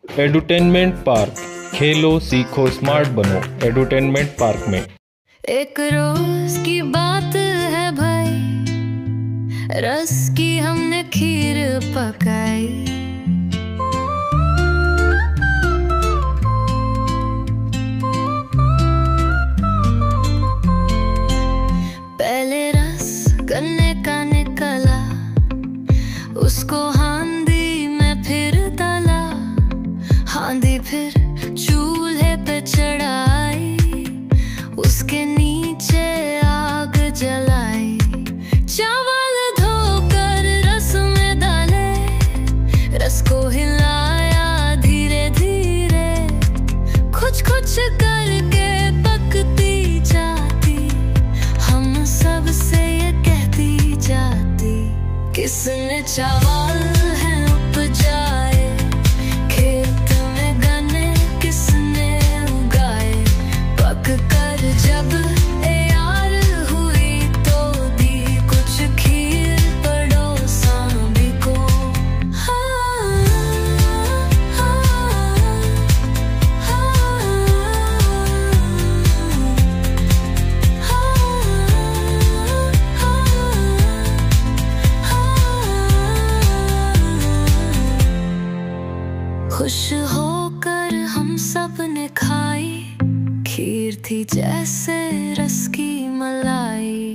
Edutainment park, खेलो सीखो smart बनो। Edutainment park में एक रोज की बात है भाई, रस की हमने खीर पकाई। पहले रस गन्ने का निकला, उसको हांडी में फिर तला, हांडी फिर चूल्हे पे चढ़ाई, उसके नीचे आग जलाई। चावल धोकर रस में डाले, रस को हिलाया धीरे धीरे, कुछ कुछ करके पकती जाती, हम सब से ये कहती जाती, किसने चावल है उपजाए, खेत में गन्ने किसने उगाए। पक कर जब यार हुई तो दी कुछ खीर पड़ोसा भी को। खुश होकर हम सब ने खाई, खीर थी जैसे रस की मलाई।